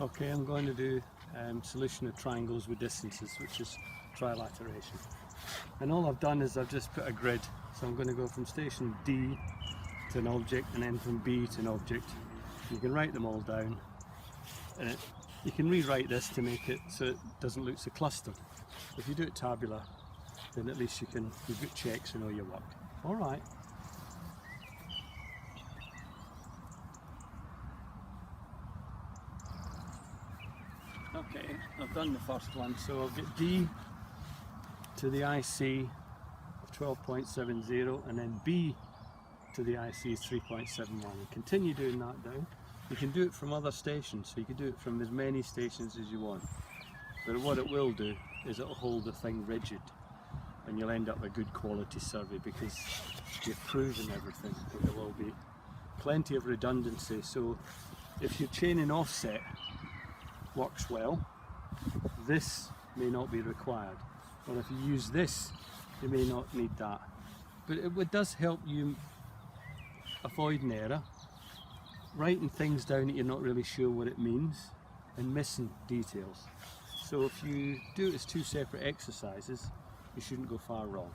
Okay, I'm going to do solution of triangles with distances, which is trilateration. And all I've done is I've just put a grid. So I'm going to go from station D to an object and then from B to an object. You can write them all down. You can rewrite this to make it so it doesn't look so clustered. If you do it tabular, then at least you've got checks and all your work. Alright. Okay, I've done the first one, so I'll get D to the IC of 12.70 and then B to the IC is 3.71. And continue doing that down. You can do it from other stations, so you can do it from as many stations as you want. But what it will do is it'll hold the thing rigid and you'll end up with a good quality survey because you've proven everything. There will be plenty of redundancy, so if your chaining offset works well, this may not be required, or if you use this you may not need that, but it does help you avoid an error, writing things down that you're not really sure what it means and missing details. So if you do it as two separate exercises, you shouldn't go far wrong.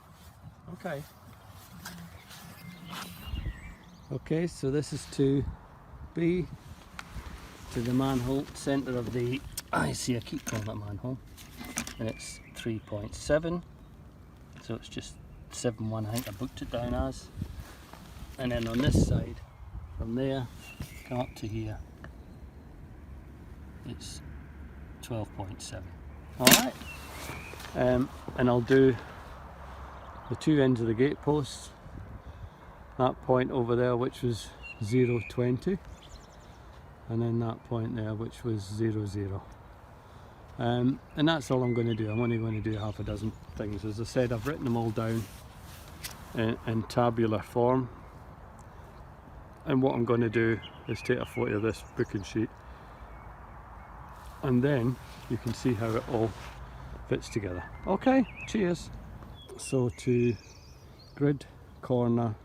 Okay, so this is to B to the manhole centre of the IC, I keep calling it manhole, and it's 3.7, so it's just 7.1, I think I booked it down as. And then on this side, from there, come up to here, it's 12.7. Alright, and I'll do the two ends of the gate posts, that point over there which was 0.20, and then that point there which was 0.0. And that's all I'm going to do. I'm only going to do half a dozen things. As I said, I've written them all down in tabular form, and what I'm going to do is take a photo of this booking sheet and then you can see how it all fits together. Okay, cheers. So to grid corner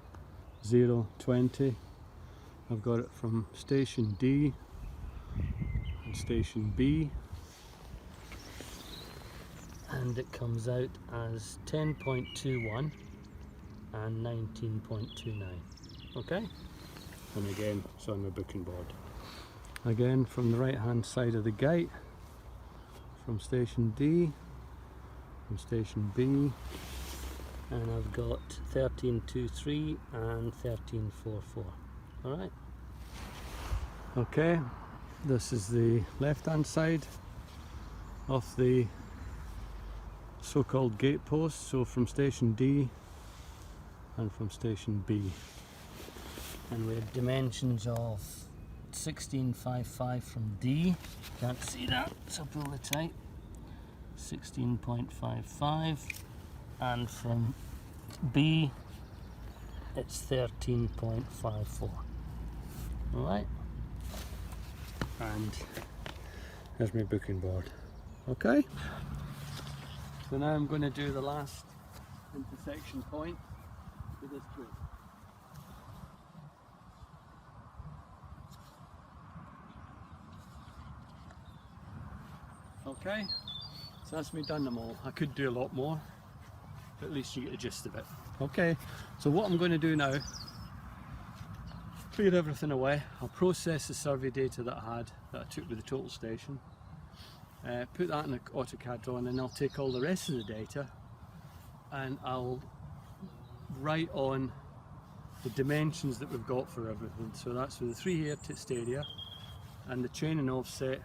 0.20, I've got it from station D and station B, and it comes out as 10.21 and 19.29. Okay, and again it's on the booking board. Again from the right hand side of the gate, from station D and station B, and I've got 13.23 and 13.44. Alright. Okay, this is the left hand side of the so-called gate post, so from station D and from station B. And we have dimensions of 16.55 from D, can't see that, so pull it tight, 16.55, and from B it's 13.54. Alright, and there's my booking board. Okay, so now I'm going to do the last intersection point with this grid. Okay, so that's me done them all. I could do a lot more, but at least you get the gist of it. Okay, so what I'm going to do now, clear everything away. I'll process the survey data that I took with the total station, put that in the AutoCAD drawing, and I'll take all the rest of the data and I'll write on the dimensions that we've got for everything. So that's for the 3-hair stadia and the chaining offset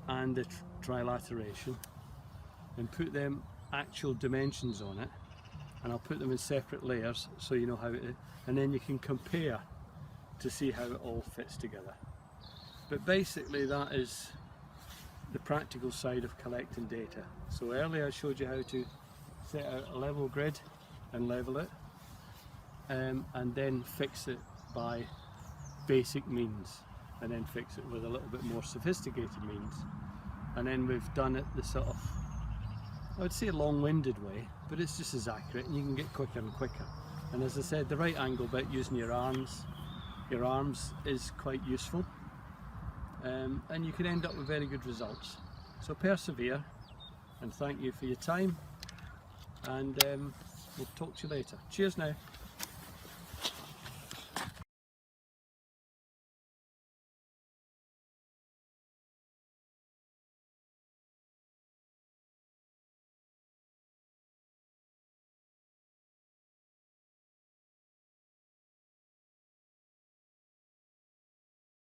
and the trilateration, and put them actual dimensions on it, and I'll put them in separate layers so you know how it is, and then you can compare to see how it all fits together. But basically that is the practical side of collecting data. So earlier I showed you how to set out a level grid and level it, and then fix it by basic means, and then fix it with a little bit more sophisticated means. And then we've done it the sort of, I would say, long-winded way, but it's just as accurate, and you can get quicker and quicker. And as I said, the right angle bit using your arms is quite useful. and you can end up with very good results. So persevere, and thank you for your time, and we'll talk to you later. Cheers now.